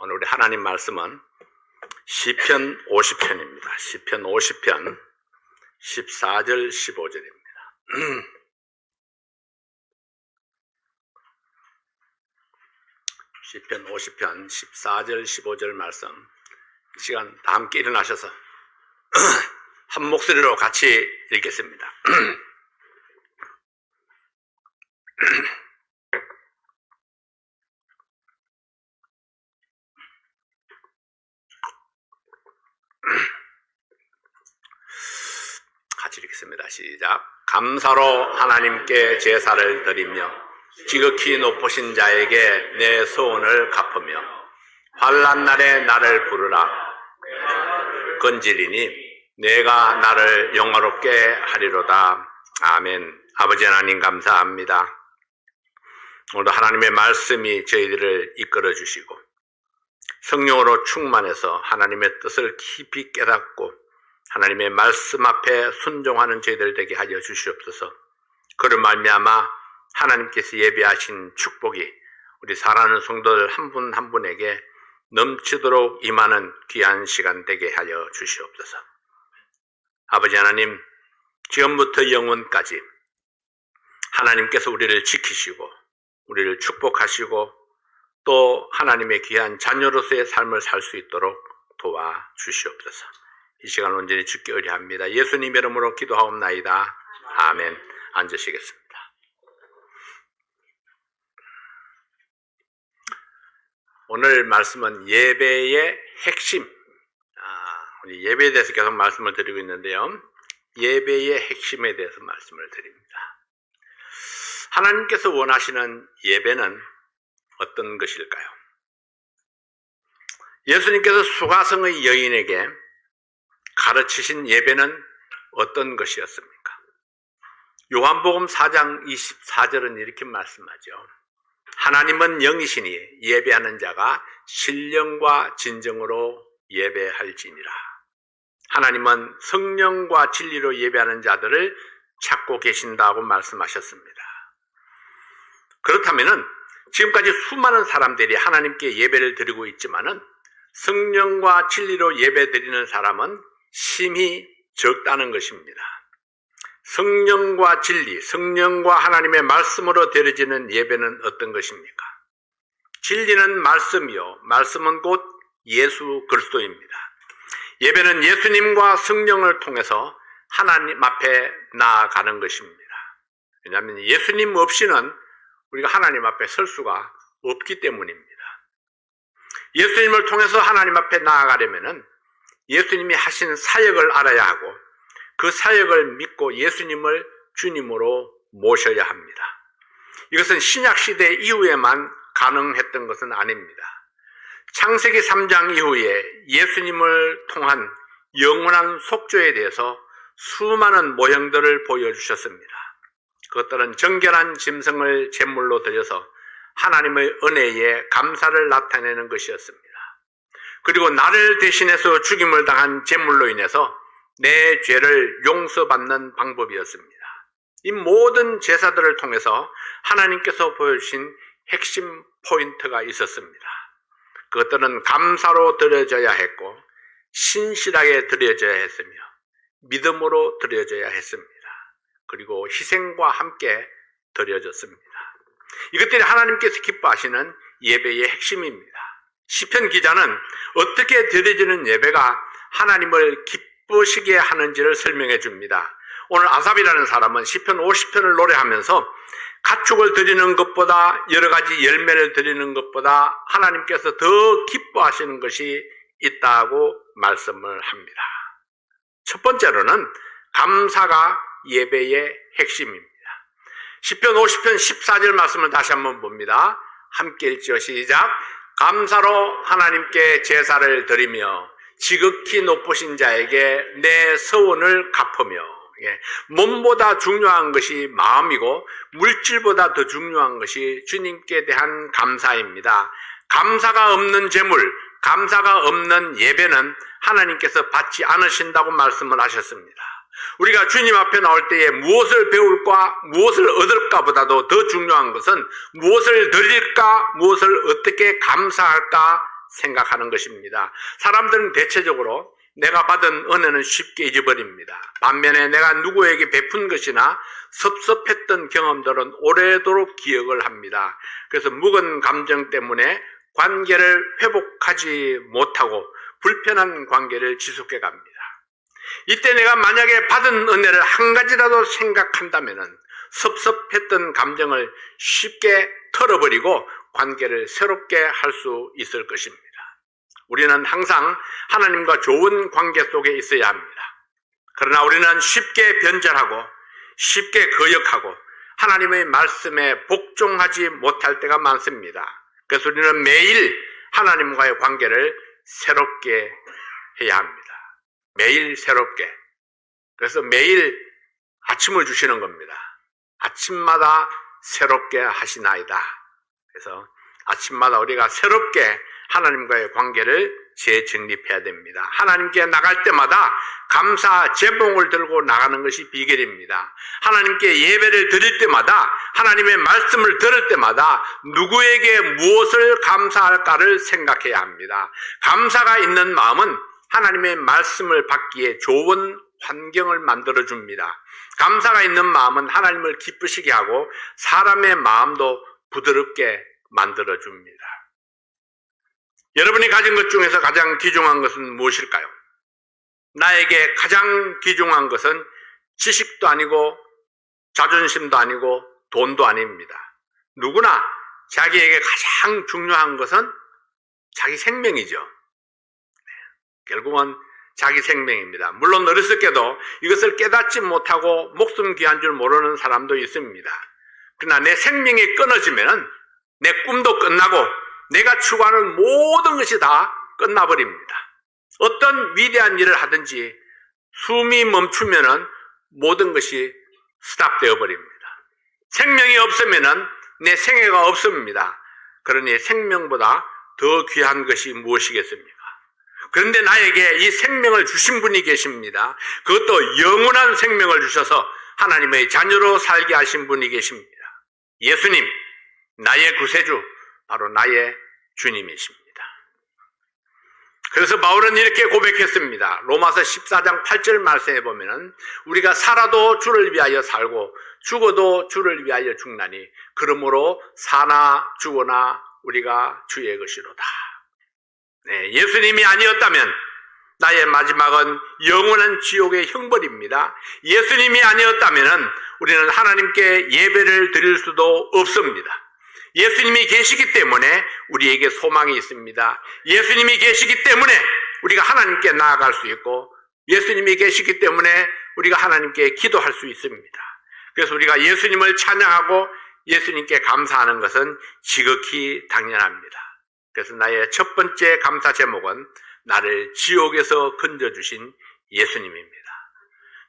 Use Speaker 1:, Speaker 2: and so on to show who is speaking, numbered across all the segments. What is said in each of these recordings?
Speaker 1: 오늘 우리 하나님 말씀은 시편 50편입니다. 시편 50편 14절 15절입니다. 시편 50편 14절 15절 말씀, 이 시간 다 함께 일어나셔서 한 목소리로 같이 읽겠습니다. 같이 읽겠습니다. 시작. 감사로 하나님께 제사를 드리며 지극히 높으신 자에게 내 소원을 갚으며 환난 날에 나를 부르라. 건지리니 내가 나를 영화롭게 하리로다. 아멘. 아버지 하나님 감사합니다. 오늘도 하나님의 말씀이 저희들을 이끌어 주시고 성령으로 충만해서 하나님의 뜻을 깊이 깨닫고 하나님의 말씀 앞에 순종하는 저희들 되게 하여 주시옵소서. 그로 말미암아 하나님께서 예비하신 축복이 우리 사랑하는 성도들 한 분 한 분에게 넘치도록 임하는 귀한 시간 되게 하여 주시옵소서. 아버지 하나님, 지금부터 영원까지 하나님께서 우리를 지키시고 우리를 축복하시고 또 하나님의 귀한 자녀로서의 삶을 살 수 있도록 도와주시옵소서. 이 시간 온전히 주께 의뢰합니다. 예수님 이름으로 기도하옵나이다. 아멘. 앉으시겠습니다. 오늘 말씀은 예배의 핵심. 우리 예배에 대해서 계속 말씀을 드리고 있는데요. 예배의 핵심에 대해서 말씀을 드립니다. 하나님께서 원하시는 예배는 어떤 것일까요? 예수님께서 수가성의 여인에게 가르치신 예배는 어떤 것이었습니까? 요한복음 4장 24절은 이렇게 말씀하죠. 하나님은 영이시니 예배하는 자가 신령과 진정으로 예배할지니라. 하나님은 성령과 진리로 예배하는 자들을 찾고 계신다고 말씀하셨습니다. 그렇다면은 지금까지 수많은 사람들이 하나님께 예배를 드리고 있지만은 성령과 진리로 예배 드리는 사람은 심히 적다는 것입니다. 성령과 진리, 성령과 하나님의 말씀으로 드려지는 예배는 어떤 것입니까? 진리는 말씀이요, 말씀은 곧 예수 그리스도입니다. 예배는 예수님과 성령을 통해서 하나님 앞에 나아가는 것입니다. 왜냐하면 예수님 없이는 우리가 하나님 앞에 설 수가 없기 때문입니다. 예수님을 통해서 하나님 앞에 나아가려면은 예수님이 하신 사역을 알아야 하고 그 사역을 믿고 예수님을 주님으로 모셔야 합니다. 이것은 신약시대 이후에만 가능했던 것은 아닙니다. 창세기 3장 이후에 예수님을 통한 영원한 속죄에 대해서 수많은 모형들을 보여주셨습니다. 그것들은 정결한 짐승을 제물로 드려서 하나님의 은혜에 감사를 나타내는 것이었습니다. 그리고 나를 대신해서 죽임을 당한 제물로 인해서 내 죄를 용서받는 방법이었습니다. 이 모든 제사들을 통해서 하나님께서 보여주신 핵심 포인트가 있었습니다. 그것들은 감사로 드려져야 했고 신실하게 드려져야 했으며 믿음으로 드려져야 했습니다. 그리고 희생과 함께 드려졌습니다. 이것들이 하나님께서 기뻐하시는 예배의 핵심입니다. 시편 기자는 어떻게 드려지는 예배가 하나님을 기쁘시게 하는지를 설명해 줍니다. 오늘 아삽이라는 사람은 시편 50편을 노래하면서 가축을 드리는 것보다 여러 가지 열매를 드리는 것보다 하나님께서 더 기뻐하시는 것이 있다고 말씀을 합니다. 첫 번째로는 감사가 예배의 핵심입니다. 시편 50편 14절 말씀을 다시 한번 봅니다. 함께 읽죠. 시작. 감사로 하나님께 제사를 드리며 지극히 높으신 자에게 내 서원을 갚으며. 몸보다 중요한 것이 마음이고 물질보다 더 중요한 것이 주님께 대한 감사입니다. 감사가 없는 제물, 감사가 없는 예배는 하나님께서 받지 않으신다고 말씀을 하셨습니다. 우리가 주님 앞에 나올 때에 무엇을 배울까, 무엇을 얻을까 보다도 더 중요한 것은 무엇을 드릴까, 무엇을 어떻게 감사할까 생각하는 것입니다. 사람들은 대체적으로 내가 받은 은혜는 쉽게 잊어버립니다. 반면에 내가 누구에게 베푼 것이나 섭섭했던 경험들은 오래도록 기억을 합니다. 그래서 묵은 감정 때문에 관계를 회복하지 못하고 불편한 관계를 지속해 갑니다. 이때 내가 만약에 받은 은혜를 한 가지라도 생각한다면 섭섭했던 감정을 쉽게 털어버리고 관계를 새롭게 할 수 있을 것입니다. 우리는 항상 하나님과 좋은 관계 속에 있어야 합니다. 그러나 우리는 쉽게 변절하고 쉽게 거역하고 하나님의 말씀에 복종하지 못할 때가 많습니다. 그래서 우리는 매일 하나님과의 관계를 새롭게 해야 합니다. 매일 새롭게. 그래서 매일 아침을 주시는 겁니다. 아침마다 새롭게 하시나이다. 그래서 아침마다 우리가 새롭게 하나님과의 관계를 재정립해야 됩니다. 하나님께 나갈 때마다 감사 제봉을 들고 나가는 것이 비결입니다. 하나님께 예배를 드릴 때마다, 하나님의 말씀을 들을 때마다 누구에게 무엇을 감사할까를 생각해야 합니다. 감사가 있는 마음은 하나님의 말씀을 받기에 좋은 환경을 만들어줍니다. 감사가 있는 마음은 하나님을 기쁘시게 하고 사람의 마음도 부드럽게 만들어줍니다. 여러분이 가진 것 중에서 가장 귀중한 것은 무엇일까요? 나에게 가장 귀중한 것은 지식도 아니고 자존심도 아니고 돈도 아닙니다. 누구나 자기에게 가장 중요한 것은 자기 생명이죠. 결국은 자기 생명입니다. 물론 어렸을 때도 이것을 깨닫지 못하고 목숨 귀한 줄 모르는 사람도 있습니다. 그러나 내 생명이 끊어지면 내 꿈도 끝나고 내가 추구하는 모든 것이 다 끝나버립니다. 어떤 위대한 일을 하든지 숨이 멈추면 모든 것이 스탑되어 버립니다. 생명이 없으면 내 생애가 없습니다. 그러니 생명보다 더 귀한 것이 무엇이겠습니까? 그런데 나에게 이 생명을 주신 분이 계십니다. 그것도 영원한 생명을 주셔서 하나님의 자녀로 살게 하신 분이 계십니다. 예수님, 나의 구세주, 바로 나의 주님이십니다. 그래서 바울은 이렇게 고백했습니다. 로마서 14장 8절 말씀에 보면은 우리가 살아도 주를 위하여 살고 죽어도 주를 위하여 죽나니 그러므로 사나 죽어나 우리가 주의 것이로다. 네, 예수님이 아니었다면 나의 마지막은 영원한 지옥의 형벌입니다. 예수님이 아니었다면 우리는 하나님께 예배를 드릴 수도 없습니다. 예수님이 계시기 때문에 우리에게 소망이 있습니다. 예수님이 계시기 때문에 우리가 하나님께 나아갈 수 있고 예수님이 계시기 때문에 우리가 하나님께 기도할 수 있습니다. 그래서 우리가 예수님을 찬양하고 예수님께 감사하는 것은 지극히 당연합니다. 그래서 나의 첫 번째 감사 제목은 나를 지옥에서 건져주신 예수님입니다.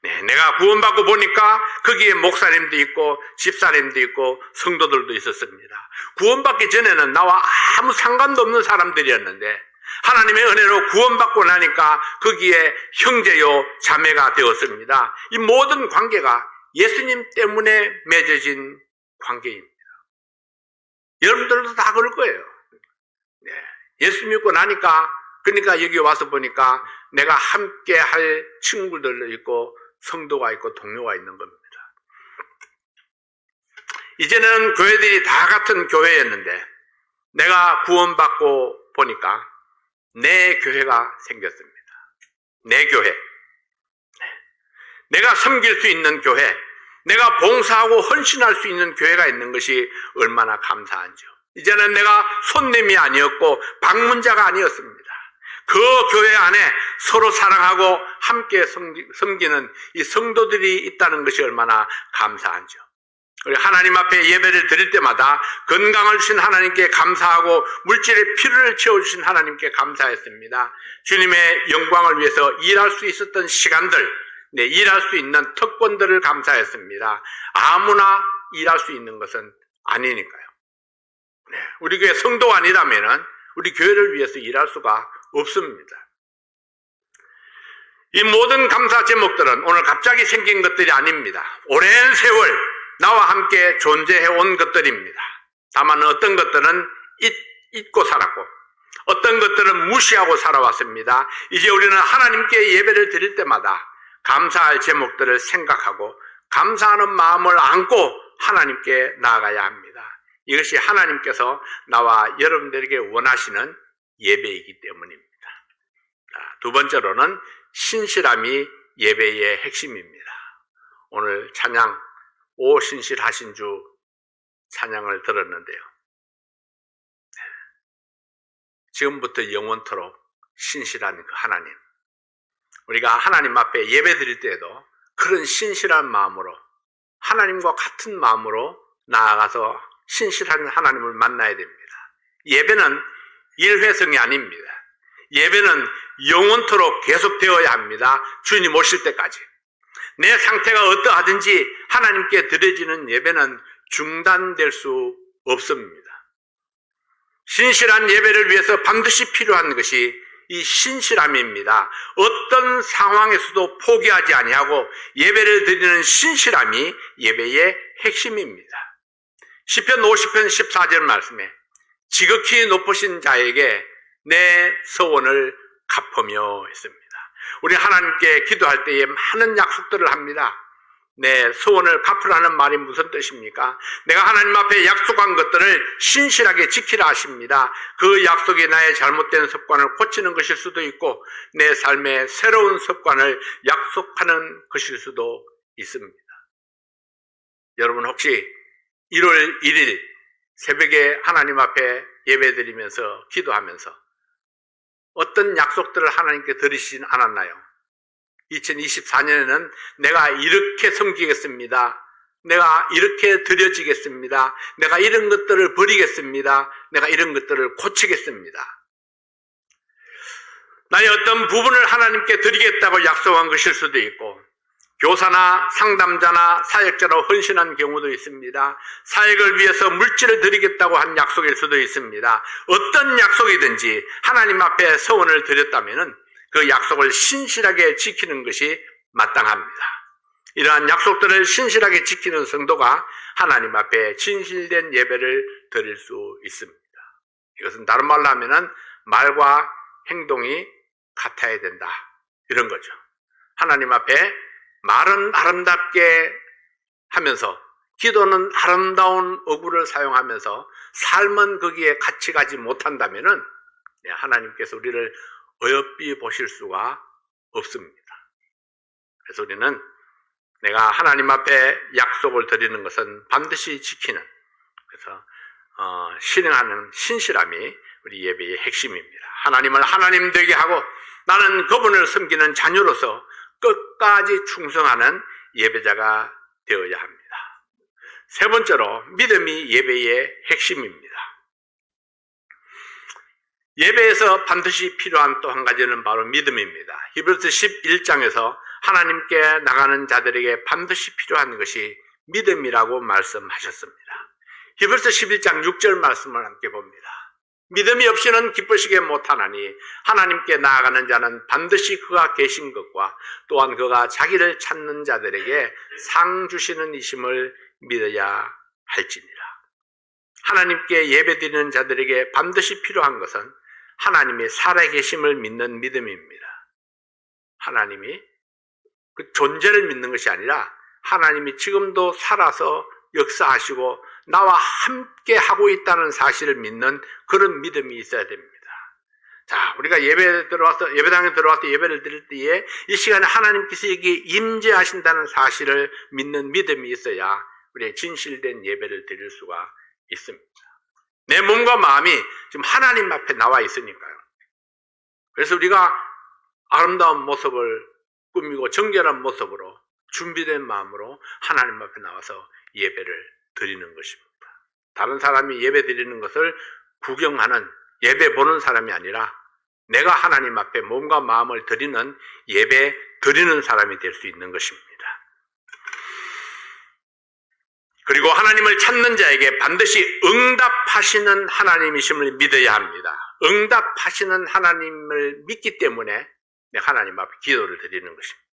Speaker 1: 네, 내가 구원받고 보니까 거기에 목사님도 있고 집사님도 있고 성도들도 있었습니다. 구원받기 전에는 나와 아무 상관도 없는 사람들이었는데 하나님의 은혜로 구원받고 나니까 거기에 형제요 자매가 되었습니다. 이 모든 관계가 예수님 때문에 맺어진 관계입니다. 여러분들도 다 그럴 거예요. 네, 예수 믿고 나니까 그러니까 여기 와서 보니까 내가 함께 할 친구들도 있고 성도가 있고 동료가 있는 겁니다. 이제는 교회들이 다 같은 교회였는데 내가 구원받고 보니까 내 교회가 생겼습니다. 내 교회. 내가 섬길 수 있는 교회, 내가 봉사하고 헌신할 수 있는 교회가 있는 것이 얼마나 감사한지요. 이제는 내가 손님이 아니었고 방문자가 아니었습니다. 그 교회 안에 서로 사랑하고 함께 섬기는 이 성도들이 있다는 것이 얼마나 감사한지요. 우리 하나님 앞에 예배를 드릴 때마다 건강을 주신 하나님께 감사하고 물질의 필요를 채워주신 하나님께 감사했습니다. 주님의 영광을 위해서 일할 수 있었던 시간들, 네, 일할 수 있는 특권들을 감사했습니다. 아무나 일할 수 있는 것은 아니니까요. 네, 우리 교회 성도가 아니라면 우리 교회를 위해서 일할 수가 없습니다. 이 모든 감사 제목들은 오늘 갑자기 생긴 것들이 아닙니다. 오랜 세월 나와 함께 존재해 온 것들입니다. 다만 어떤 것들은 잊고 살았고 어떤 것들은 무시하고 살아왔습니다. 이제 우리는 하나님께 예배를 드릴 때마다 감사할 제목들을 생각하고 감사하는 마음을 안고 하나님께 나아가야 합니다. 이것이 하나님께서 나와 여러분들에게 원하시는 예배이기 때문입니다. 두 번째로는 신실함이 예배의 핵심입니다. 오늘 찬양 오 신실하신 주 찬양을 들었는데요. 지금부터 영원토록 신실한 그 하나님, 우리가 하나님 앞에 예배 드릴 때에도 그런 신실한 마음으로 하나님과 같은 마음으로 나아가서 신실한 하나님을 만나야 됩니다. 예배는 일회성이 아닙니다. 예배는 영원토록 계속되어야 합니다. 주님 오실 때까지. 내 상태가 어떠하든지 하나님께 드려지는 예배는 중단될 수 없습니다. 신실한 예배를 위해서 반드시 필요한 것이 이 신실함입니다. 어떤 상황에서도 포기하지 아니하고 예배를 드리는 신실함이 예배의 핵심입니다. 시편 50편 14절 말씀에 지극히 높으신 자에게 내 서원을 갚으며 했습니다. 우리 하나님께 기도할 때에 많은 약속들을 합니다. 내 소원을 갚으라는 말이 무슨 뜻입니까? 내가 하나님 앞에 약속한 것들을 신실하게 지키라 하십니다. 그 약속이 나의 잘못된 습관을 고치는 것일 수도 있고 내 삶의 새로운 습관을 약속하는 것일 수도 있습니다. 여러분 혹시 1월 1일 새벽에 하나님 앞에 예배드리면서 기도하면서 어떤 약속들을 하나님께 드리진 않았나요? 2024년에는 내가 이렇게 섬기겠습니다. 내가 이렇게 드려지겠습니다. 내가 이런 것들을 버리겠습니다. 내가 이런 것들을 고치겠습니다. 나의 어떤 부분을 하나님께 드리겠다고 약속한 것일 수도 있고 교사나 상담자나 사역자로 헌신한 경우도 있습니다. 사역을 위해서 물질을 드리겠다고 한 약속일 수도 있습니다. 어떤 약속이든지 하나님 앞에 서원을 드렸다면 그 약속을 신실하게 지키는 것이 마땅합니다. 이러한 약속들을 신실하게 지키는 성도가 하나님 앞에 진실된 예배를 드릴 수 있습니다. 이것은 다른 말로 하면은 말과 행동이 같아야 된다, 이런 거죠. 하나님 앞에 말은 아름답게 하면서 기도는 아름다운 어구를 사용하면서 삶은 거기에 같이 가지 못한다면은 하나님께서 우리를 어여삐 보실 수가 없습니다. 그래서 우리는 내가 하나님 앞에 약속을 드리는 것은 반드시 지키는, 그래서 실행하는 신실함이 우리 예배의 핵심입니다. 하나님을 하나님 되게 하고 나는 그분을 섬기는 자녀로서 끝까지 충성하는 예배자가 되어야 합니다. 세 번째로 믿음이 예배의 핵심입니다. 예배에서 반드시 필요한 또 한 가지는 바로 믿음입니다. 히브리서 11장에서 하나님께 나가는 자들에게 반드시 필요한 것이 믿음이라고 말씀하셨습니다. 히브리서 11장 6절 말씀을 함께 봅니다. 믿음이 없이는 기쁘시게 못하나니 하나님께 나아가는 자는 반드시 그가 계신 것과 또한 그가 자기를 찾는 자들에게 상 주시는 이심을 믿어야 할지니라. 하나님께 예배드리는 자들에게 반드시 필요한 것은 하나님이 살아계심을 믿는 믿음입니다. 하나님이 그 존재를 믿는 것이 아니라 하나님이 지금도 살아서 역사하시고 나와 함께 하고 있다는 사실을 믿는 그런 믿음이 있어야 됩니다. 자, 우리가 예배당에 들어와서 예배를 드릴 때에 이 시간에 하나님께서 여기 임재하신다는 사실을 믿는 믿음이 있어야 우리의 진실된 예배를 드릴 수가 있습니다. 내 몸과 마음이 지금 하나님 앞에 나와 있으니까요. 그래서 우리가 아름다운 모습을 꾸미고 정결한 모습으로 준비된 마음으로 하나님 앞에 나와서 예배를 드리는 것입니다. 다른 사람이 예배 드리는 것을 구경하는, 예배 보는 사람이 아니라 내가 하나님 앞에 몸과 마음을 드리는 예배 드리는 사람이 될 수 있는 것입니다. 그리고 하나님을 찾는 자에게 반드시 응답하시는 하나님이심을 믿어야 합니다. 응답하시는 하나님을 믿기 때문에 하나님 앞에 기도를 드리는 것입니다.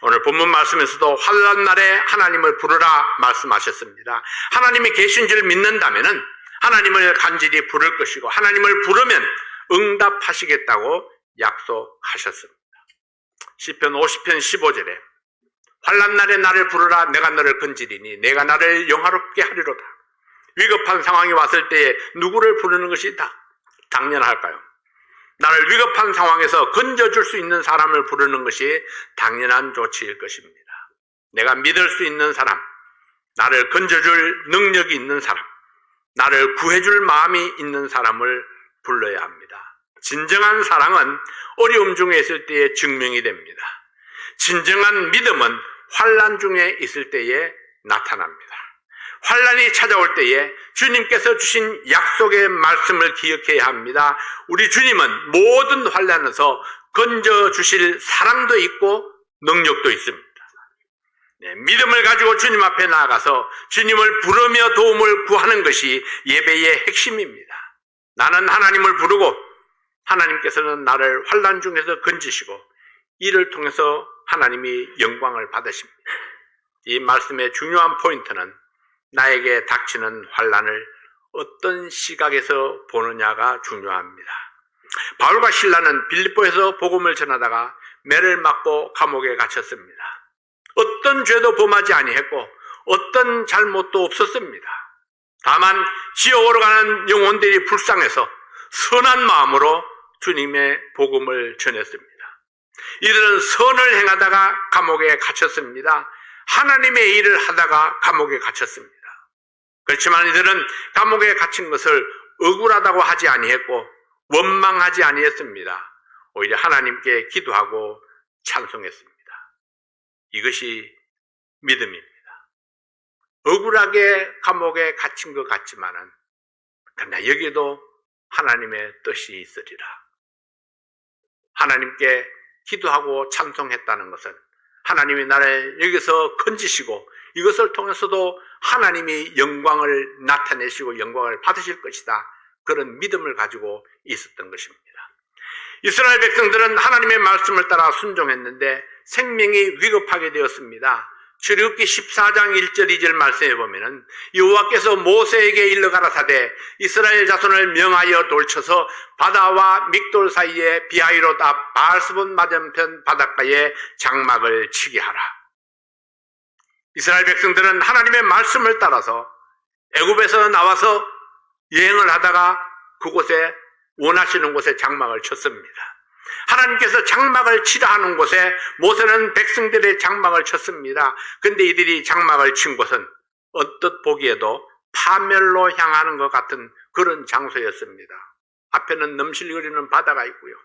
Speaker 1: 오늘 본문 말씀에서도 환난 날에 하나님을 부르라 말씀하셨습니다. 하나님이 계신 줄 믿는다면은 하나님을 간절히 부를 것이고 하나님을 부르면 응답하시겠다고 약속하셨습니다. 시편 50편 15절에 환난 날에 나를 부르라 내가 너를 건지리니 내가 나를 영화롭게 하리로다. 위급한 상황이 왔을 때에 누구를 부르는 것이 당연할까요? 나를 위급한 상황에서 건져줄 수 있는 사람을 부르는 것이 당연한 조치일 것입니다. 내가 믿을 수 있는 사람, 나를 건져줄 능력이 있는 사람, 나를 구해줄 마음이 있는 사람을 불러야 합니다. 진정한 사랑은 어려움 중에 있을 때에 증명이 됩니다. 진정한 믿음은 환난 중에 있을 때에 나타납니다. 환난이 찾아올 때에 주님께서 주신 약속의 말씀을 기억해야 합니다. 우리 주님은 모든 환난에서 건져주실 사랑도 있고 능력도 있습니다. 믿음을 가지고 주님 앞에 나아가서 주님을 부르며 도움을 구하는 것이 예배의 핵심입니다. 나는 하나님을 부르고 하나님께서는 나를 환난 중에서 건지시고 이를 통해서 하나님이 영광을 받으십니다. 이 말씀의 중요한 포인트는 나에게 닥치는 환난을 어떤 시각에서 보느냐가 중요합니다. 바울과 실라는 빌립보에서 복음을 전하다가 매를 맞고 감옥에 갇혔습니다. 어떤 죄도 범하지 아니했고 어떤 잘못도 없었습니다. 다만 지옥으로 가는 영혼들이 불쌍해서 선한 마음으로 주님의 복음을 전했습니다. 이들은 선을 행하다가 감옥에 갇혔습니다. 하나님의 일을 하다가 감옥에 갇혔습니다. 그렇지만 이들은 감옥에 갇힌 것을 억울하다고 하지 아니했고 원망하지 아니했습니다. 오히려 하나님께 기도하고 찬송했습니다. 이것이 믿음입니다. 억울하게 감옥에 갇힌 것 같지만은 그러나 여기에도 하나님의 뜻이 있으리라. 하나님께 기도하고 찬송했다는 것은 하나님이 나를 여기서 건지시고 이것을 통해서도 하나님이 영광을 나타내시고 영광을 받으실 것이다. 그런 믿음을 가지고 있었던 것입니다. 이스라엘 백성들은 하나님의 말씀을 따라 순종했는데 생명이 위급하게 되었습니다. 출애굽기 14장 1절 2절 말씀에 보면은 여호와께서 모세에게 일러 가라사대 이스라엘 자손을 명하여 돌쳐서 바다와 믹돌 사이에 비하이롯 앞 바알스본 맞은편 바닷가에 장막을 치게 하라. 이스라엘 백성들은 하나님의 말씀을 따라서 애굽에서 나와서 여행을 하다가 그곳에 원하시는 곳에 장막을 쳤습니다. 하나님께서 장막을 치라 하는 곳에 모세는 백성들의 장막을 쳤습니다. 근데 이들이 장막을 친 곳은 언뜻 보기에도 파멸로 향하는 것 같은 그런 장소였습니다. 앞에는 넘실거리는 바다가 있고요.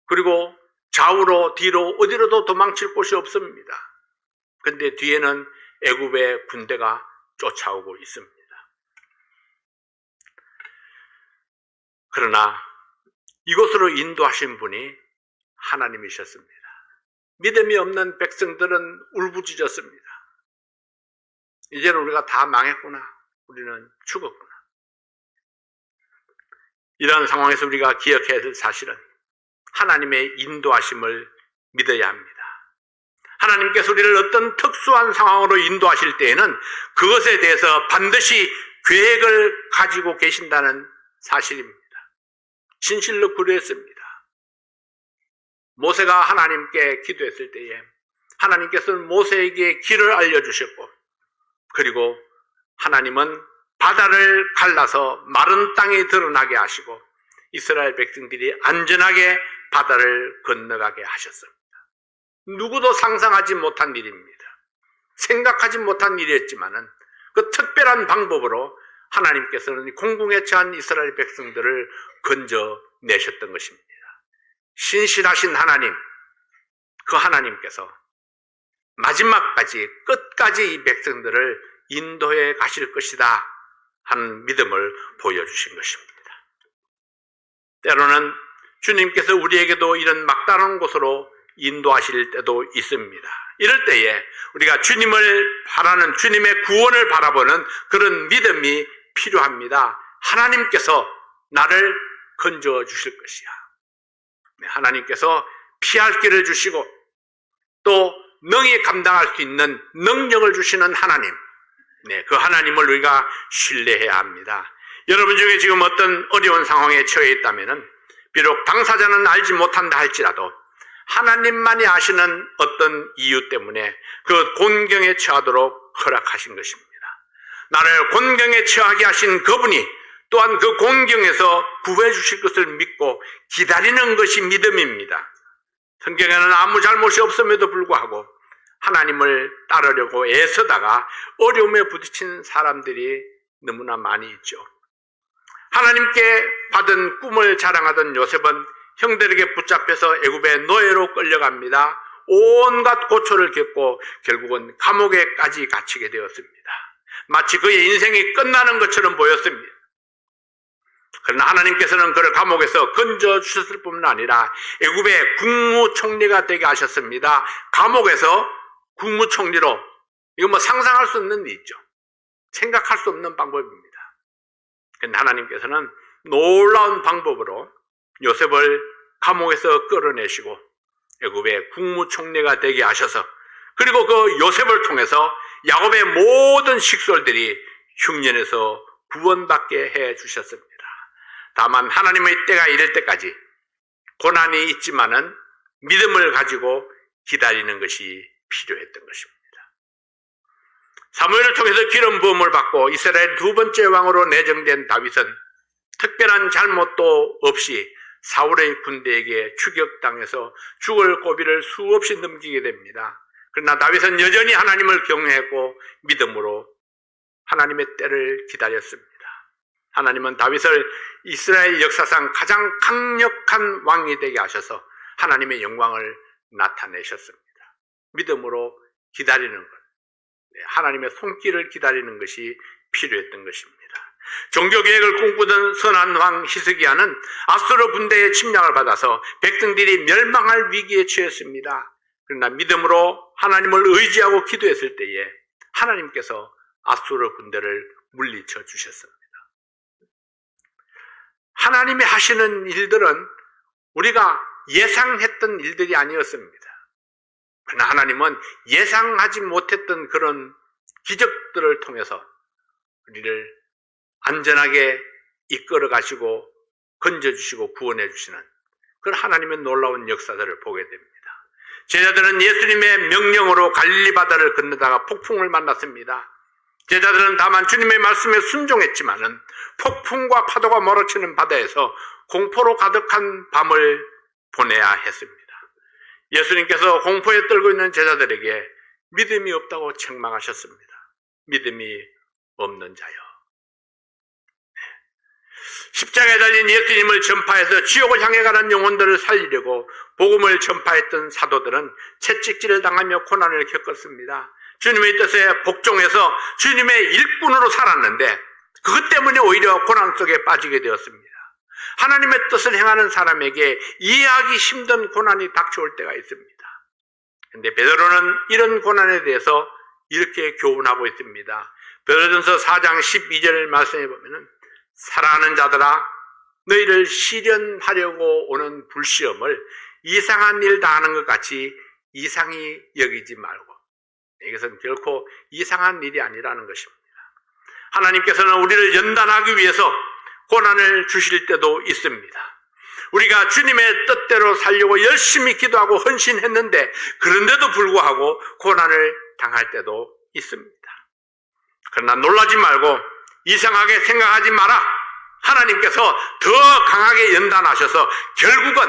Speaker 1: 그리고 좌우로 뒤로 어디로도 도망칠 곳이 없습니다. 근데 뒤에는 애굽의 군대가 쫓아오고 있습니다. 그러나 이곳으로 인도하신 분이 하나님이셨습니다. 믿음이 없는 백성들은 울부짖었습니다. 이제는 우리가 다 망했구나. 우리는 죽었구나. 이런 상황에서 우리가 기억해야 될 사실은 하나님의 인도하심을 믿어야 합니다. 하나님께서 우리를 어떤 특수한 상황으로 인도하실 때에는 그것에 대해서 반드시 계획을 가지고 계신다는 사실입니다. 진실로 그랬습니다. 모세가 하나님께 기도했을 때에 하나님께서는 모세에게 길을 알려주셨고 그리고 하나님은 바다를 갈라서 마른 땅이 드러나게 하시고 이스라엘 백성들이 안전하게 바다를 건너가게 하셨습니다. 누구도 상상하지 못한 일입니다. 생각하지 못한 일이었지만은 그 특별한 방법으로 하나님께서는 공궁에 처한 이스라엘 백성들을 건져내셨던 것입니다. 신실하신 하나님, 그 하나님께서 마지막까지 끝까지 이 백성들을 인도해 가실 것이다 하는 믿음을 보여주신 것입니다. 때로는 주님께서 우리에게도 이런 막다른 곳으로 인도하실 때도 있습니다. 이럴 때에 우리가 주님을 바라는, 주님의 구원을 바라보는 그런 믿음이 필요합니다. 하나님께서 나를 건져 주실 것이야. 하나님께서 피할 길을 주시고 또 능히 감당할 수 있는 능력을 주시는 하나님, 네, 그 하나님을 우리가 신뢰해야 합니다. 여러분 중에 지금 어떤 어려운 상황에 처해 있다면은 비록 당사자는 알지 못한다 할지라도 하나님만이 아시는 어떤 이유 때문에 그 곤경에 처하도록 허락하신 것입니다. 나를 곤경에 처하게 하신 그분이 또한 그 곤경에서 구해 주실 것을 믿고 기다리는 것이 믿음입니다. 성경에는 아무 잘못이 없음에도 불구하고 하나님을 따르려고 애쓰다가 어려움에 부딪힌 사람들이 너무나 많이 있죠. 하나님께 받은 꿈을 자랑하던 요셉은 형들에게 붙잡혀서 애굽의 노예로 끌려갑니다. 온갖 고초를 겪고 결국은 감옥에까지 갇히게 되었습니다. 마치 그의 인생이 끝나는 것처럼 보였습니다. 그러나 하나님께서는 그를 감옥에서 건져주셨을 뿐만 아니라 애굽의 국무총리가 되게 하셨습니다. 감옥에서 국무총리로, 이거 뭐 상상할 수 없는 일이죠. 생각할 수 없는 방법입니다. 그런데 하나님께서는 놀라운 방법으로 요셉을 감옥에서 끌어내시고 애굽의 국무총리가 되게 하셔서, 그리고 그 요셉을 통해서 야곱의 모든 식솔들이 흉년에서 구원받게 해 주셨습니다. 다만 하나님의 때가 이를 때까지 고난이 있지만은 믿음을 가지고 기다리는 것이 필요했던 것입니다. 사무엘을 통해서 기름 부음을 받고 이스라엘 두 번째 왕으로 내정된 다윗은 특별한 잘못도 없이 사울의 군대에게 추격당해서 죽을 고비를 수없이 넘기게 됩니다. 그러나 다윗은 여전히 하나님을 경외했고 믿음으로 하나님의 때를 기다렸습니다. 하나님은 다윗을 이스라엘 역사상 가장 강력한 왕이 되게 하셔서 하나님의 영광을 나타내셨습니다. 믿음으로 기다리는 것, 하나님의 손길을 기다리는 것이 필요했던 것입니다. 종교개혁을 꿈꾸던 선한 왕 히스기야는 아수르 군대의 침략을 받아서 백성들이 멸망할 위기에 처했습니다. 그러나 믿음으로 하나님을 의지하고 기도했을 때에 하나님께서 아수르 군대를 물리쳐 주셨습니다. 하나님이 하시는 일들은 우리가 예상했던 일들이 아니었습니다. 그러나 하나님은 예상하지 못했던 그런 기적들을 통해서 우리를 안전하게 이끌어 가시고 건져주시고 구원해 주시는 그런 하나님의 놀라운 역사들을 보게 됩니다. 제자들은 예수님의 명령으로 갈릴리 바다를 건너다가 폭풍을 만났습니다. 제자들은 다만 주님의 말씀에 순종했지만은 폭풍과 파도가 몰아치는 바다에서 공포로 가득한 밤을 보내야 했습니다. 예수님께서 공포에 떨고 있는 제자들에게 믿음이 없다고 책망하셨습니다. 믿음이 없는 자여. 십자가에 달린 예수님을 전파해서 지옥을 향해 가는 영혼들을 살리려고 복음을 전파했던 사도들은 채찍질을 당하며 고난을 겪었습니다. 주님의 뜻에 복종해서 주님의 일꾼으로 살았는데 그것 때문에 오히려 고난 속에 빠지게 되었습니다. 하나님의 뜻을 행하는 사람에게 이해하기 힘든 고난이 닥쳐올 때가 있습니다. 그런데 베드로는 이런 고난에 대해서 이렇게 교훈하고 있습니다. 베드로전서 4장 12절 말씀해 보면은 사랑하는 자들아 너희를 시련하려고 오는 불시험을 이상한 일 당하는 것 같이 이상히 여기지 말고, 이것은 결코 이상한 일이 아니라는 것입니다. 하나님께서는 우리를 연단하기 위해서 고난을 주실 때도 있습니다. 우리가 주님의 뜻대로 살려고 열심히 기도하고 헌신했는데 그런데도 불구하고 고난을 당할 때도 있습니다. 그러나 놀라지 말고 이상하게 생각하지 마라. 하나님께서 더 강하게 연단하셔서 결국은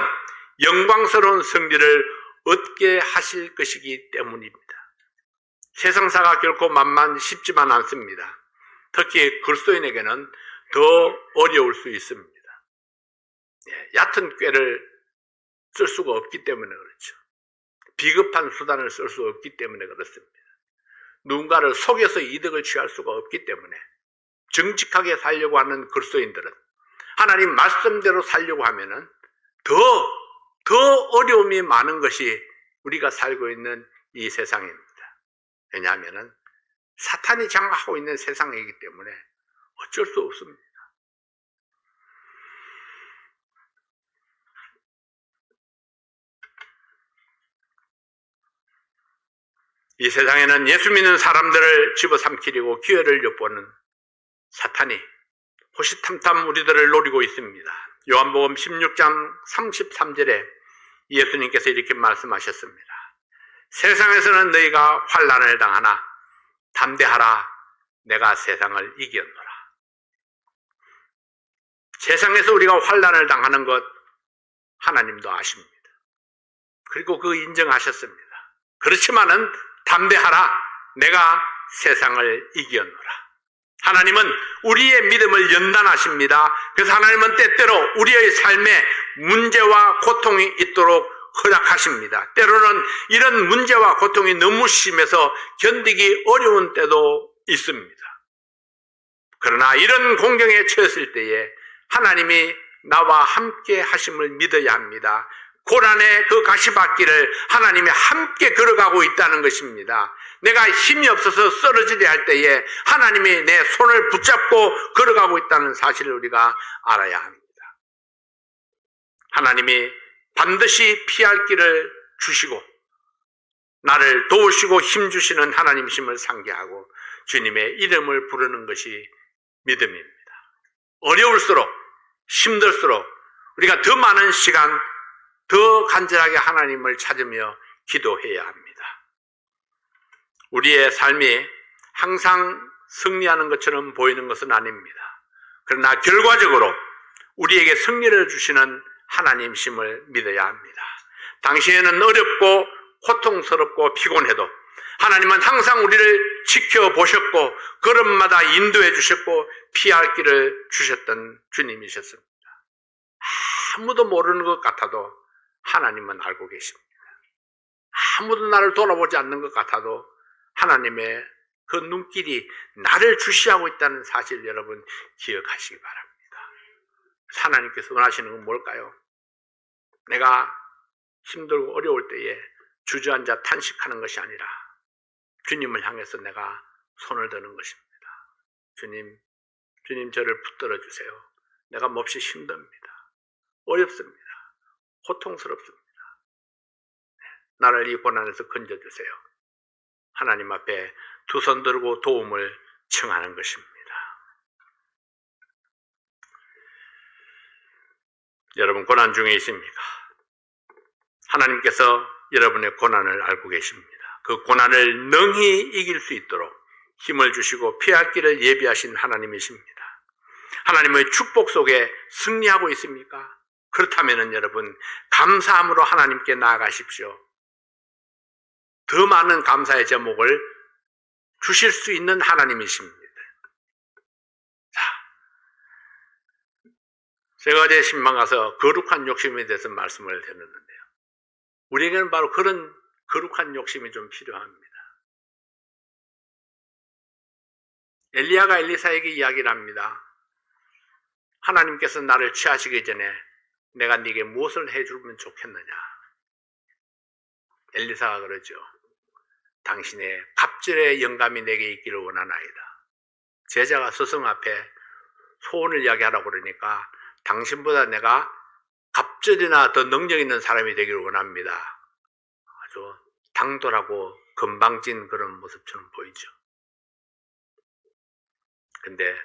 Speaker 1: 영광스러운 승리를 얻게 하실 것이기 때문입니다. 세상사가 결코 만만쉽지만 않습니다. 특히 그리스도인에게는 더 어려울 수 있습니다. 얕은 꾀를 쓸 수가 없기 때문에 그렇죠. 비겁한 수단을 쓸 수 없기 때문에 그렇습니다. 누군가를 속여서 이득을 취할 수가 없기 때문에 정직하게 살려고 하는 그리스도인들은 하나님 말씀대로 살려고 하면은 더 어려움이 많은 것이 우리가 살고 있는 이 세상입니다. 왜냐하면은 사탄이 장악하고 있는 세상이기 때문에 어쩔 수 없습니다. 이 세상에는 예수 믿는 사람들을 집어삼키려고 기회를 엿보는 사탄이 호시탐탐 우리들을 노리고 있습니다. 요한복음 16장 33절에 예수님께서 이렇게 말씀하셨습니다. 세상에서는 너희가 환난을 당하나 담대하라, 내가 세상을 이겼노라. 세상에서 우리가 환난을 당하는 것 하나님도 아십니다. 그리고 그 인정하셨습니다. 그렇지만은 담대하라, 내가 세상을 이겼노라. 하나님은 우리의 믿음을 연단하십니다. 그래서 하나님은 때때로 우리의 삶에 문제와 고통이 있도록 허락하십니다. 때로는 이런 문제와 고통이 너무 심해서 견디기 어려운 때도 있습니다. 그러나 이런 공경에 처했을 때에 하나님이 나와 함께 하심을 믿어야 합니다. 고난의 그 가시밭길을 하나님이 함께 걸어가고 있다는 것입니다. 내가 힘이 없어서 쓰러지려 할 때에 하나님이 내 손을 붙잡고 걸어가고 있다는 사실을 우리가 알아야 합니다. 하나님이 반드시 피할 길을 주시고 나를 도우시고 힘주시는 하나님이심을 상기하고 주님의 이름을 부르는 것이 믿음입니다. 어려울수록 힘들수록 우리가 더 많은 시간 더 간절하게 하나님을 찾으며 기도해야 합니다. 우리의 삶이 항상 승리하는 것처럼 보이는 것은 아닙니다. 그러나 결과적으로 우리에게 승리를 주시는 하나님심을 믿어야 합니다. 당시에는 어렵고 고통스럽고 피곤해도 하나님은 항상 우리를 지켜보셨고 걸음마다 인도해 주셨고 피할 길을 주셨던 주님이셨습니다. 아무도 모르는 것 같아도 하나님은 알고 계십니다. 아무도 나를 돌아보지 않는 것 같아도 하나님의 그 눈길이 나를 주시하고 있다는 사실 여러분 기억하시기 바랍니다. 하나님께서 원하시는 건 뭘까요? 내가 힘들고 어려울 때에 주저앉아 탄식하는 것이 아니라 주님을 향해서 내가 손을 드는 것입니다. 주님 저를 붙들어 주세요. 내가 몹시 힘듭니다. 어렵습니다. 고통스럽습니다. 나를 이 고난에서 건져주세요. 하나님 앞에 두 손 들고 도움을 청하는 것입니다. 여러분 고난 중에 있습니까? 하나님께서 여러분의 고난을 알고 계십니다. 그 고난을 능히 이길 수 있도록 힘을 주시고 피할 길을 예비하신 하나님이십니다. 하나님의 축복 속에 승리하고 있습니까? 그렇다면 여러분 감사함으로 하나님께 나아가십시오. 더 많은 감사의 제목을 주실 수 있는 하나님이십니다. 자, 제가 어제 신방 가서 거룩한 욕심에 대해서 말씀을 드렸는데요. 우리에게는 바로 그런 거룩한 욕심이 좀 필요합니다. 엘리야가 엘리사에게 이야기를 합니다. 하나님께서 나를 취하시기 전에 내가 네게 무엇을 해주면 좋겠느냐. 엘리사가 그러죠. 당신의 갑절의 영감이 내게 있기를 원하나이다. 제자가 스승 앞에 소원을 이야기하라고 그러니까 당신보다 내가 갑절이나 더 능력 있는 사람이 되기를 원합니다. 아주 당돌하고 건방진 그런 모습처럼 보이죠. 근데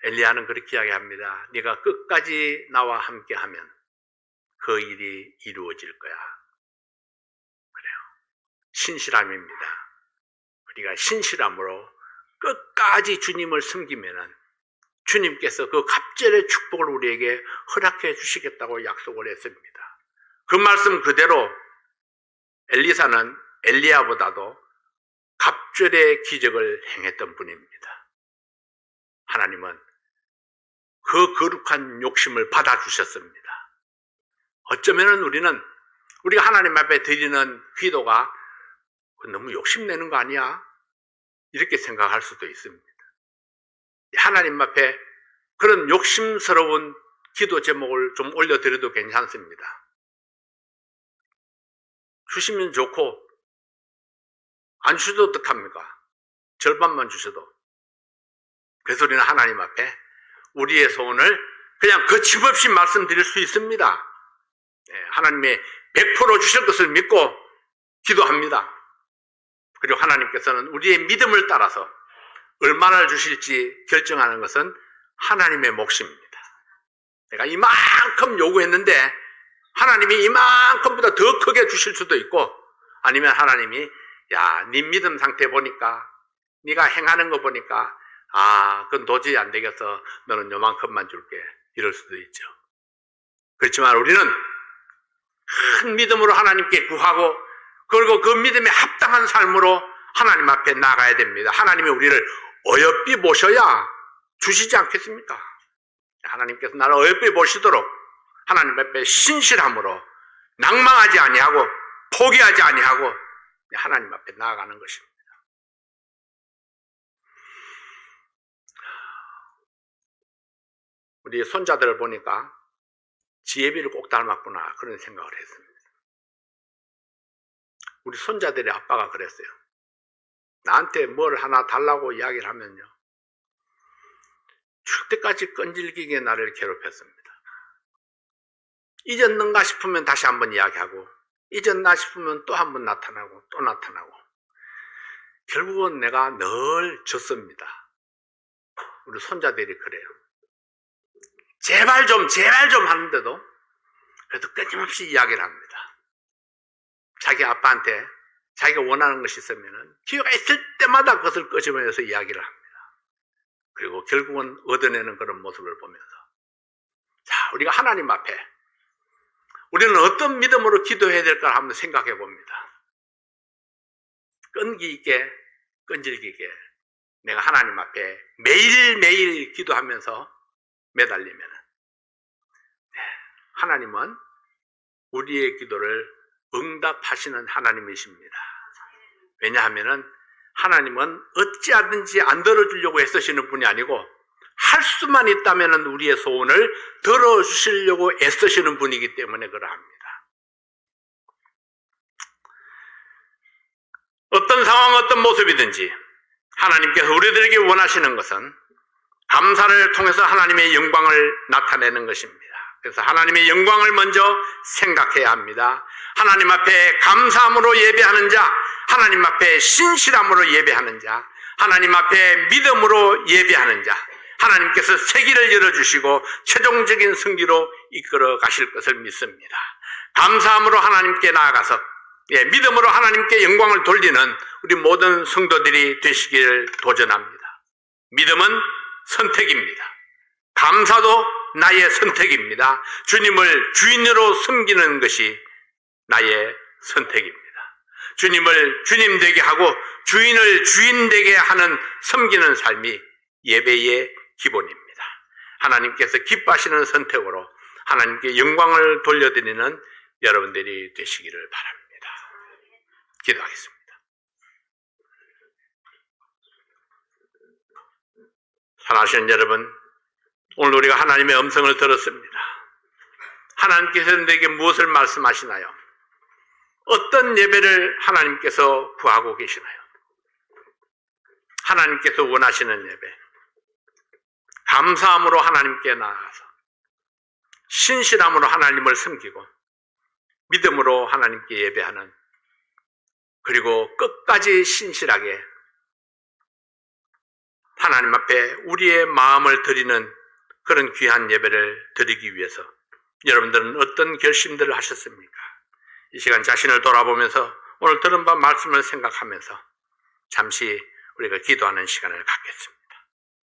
Speaker 1: 엘리야는 그렇게 이야기합니다. 네가 끝까지 나와 함께하면 그 일이 이루어질 거야. 그래요. 신실함입니다. 우리가 신실함으로 끝까지 주님을 섬기면은 주님께서 그 갑절의 축복을 우리에게 허락해 주시겠다고 약속을 했습니다. 그 말씀 그대로 엘리사는 엘리야보다도 갑절의 기적을 행했던 분입니다. 하나님은 그 거룩한 욕심을 받아주셨습니다. 어쩌면 우리가 하나님 앞에 드리는 기도가 너무 욕심내는 거 아니야? 이렇게 생각할 수도 있습니다. 하나님 앞에 그런 욕심스러운 기도 제목을 좀 올려드려도 괜찮습니다. 주시면 좋고 안 주셔도 어떡합니까? 절반만 주셔도. 그래서 우리는 하나님 앞에 우리의 소원을 그냥 거침없이 말씀드릴 수 있습니다. 하나님의 100% 주실 것을 믿고 기도합니다. 그리고 하나님께서는 우리의 믿음을 따라서 얼마나 주실지 결정하는 것은 하나님의 몫입니다. 내가 이만큼 요구했는데 하나님이 이만큼보다 더 크게 주실 수도 있고, 아니면 하나님이 야, 네 믿음 상태 보니까, 네가 행하는 거 보니까 그건 도저히 안 되겠어, 너는 요만큼만 줄게, 이럴 수도 있죠. 그렇지만 우리는 큰 믿음으로 하나님께 구하고, 그리고 그 믿음에 합당한 삶으로 하나님 앞에 나가야 됩니다. 하나님이 우리를 어여삐 보셔야 주시지 않겠습니까? 하나님께서 나를 어여삐 보시도록 하나님 앞에 신실함으로 낭망하지 아니하고 포기하지 아니하고 하나님 앞에 나아가는 것입니다. 우리 손자들을 보니까 지혜비를 꼭 닮았구나, 그런 생각을 했습니다. 우리 손자들의 아빠가 그랬어요. 나한테 뭘 하나 달라고 이야기를 하면요, 죽을 때까지 끈질기게 나를 괴롭혔습니다. 잊었는가 싶으면 다시 한번 이야기하고, 잊었나 싶으면 또 한번 나타나고 또 나타나고, 결국은 내가 늘 졌습니다. 우리 손자들이 그래요. 제발 좀 하는데도 그래도 끊임없이 이야기를 합니다. 자기 아빠한테 자기가 원하는 것이 있으면 기회가 있을 때마다 그것을 끄집어내서 이야기를 합니다. 그리고 결국은 얻어내는 그런 모습을 보면서, 자, 우리가 하나님 앞에 우리는 어떤 믿음으로 기도해야 될까 한번 생각해 봅니다. 끈기 있게, 끈질기게 내가 하나님 앞에 매일매일 기도하면서 매달리면 하나님은 우리의 기도를 응답하시는 하나님이십니다. 왜냐하면 하나님은 어찌하든지 안 들어주려고 애쓰시는 분이 아니고, 할 수만 있다면 우리의 소원을 들어주시려고 애쓰시는 분이기 때문에 그러합니다. 어떤 상황, 어떤 모습이든지 하나님께서 우리들에게 원하시는 것은 감사를 통해서 하나님의 영광을 나타내는 것입니다. 그래서 하나님의 영광을 먼저 생각해야 합니다. 하나님 앞에 감사함으로 예배하는 자, 하나님 앞에 신실함으로 예배하는 자, 하나님 앞에 믿음으로 예배하는 자, 하나님께서 세기를 열어주시고 최종적인 승리로 이끌어 가실 것을 믿습니다. 감사함으로 하나님께 나아가서 믿음으로 하나님께 영광을 돌리는 우리 모든 성도들이 되시기를 도전합니다. 믿음은 선택입니다. 감사도 나의 선택입니다. 주님을 주인으로 섬기는 것이 나의 선택입니다. 주님을 주님 되게 하고 주인을 주인 되게 하는 섬기는 삶이 예배의 기본입니다. 하나님께서 기뻐하시는 선택으로 하나님께 영광을 돌려드리는 여러분들이 되시기를 바랍니다. 기도하겠습니다. 사랑하시는 여러분, 오늘 우리가 하나님의 음성을 들었습니다. 하나님께서 내게 무엇을 말씀하시나요? 어떤 예배를 하나님께서 구하고 계시나요? 하나님께서 원하시는 예배, 감사함으로 하나님께 나아가서 신실함으로 하나님을 섬기고 믿음으로 하나님께 예배하는, 그리고 끝까지 신실하게 하나님 앞에 우리의 마음을 드리는 그런 귀한 예배를 드리기 위해서 여러분들은 어떤 결심들을 하셨습니까? 이 시간 자신을 돌아보면서 오늘 들은 바 말씀을 생각하면서 잠시 우리가 기도하는 시간을 갖겠습니다.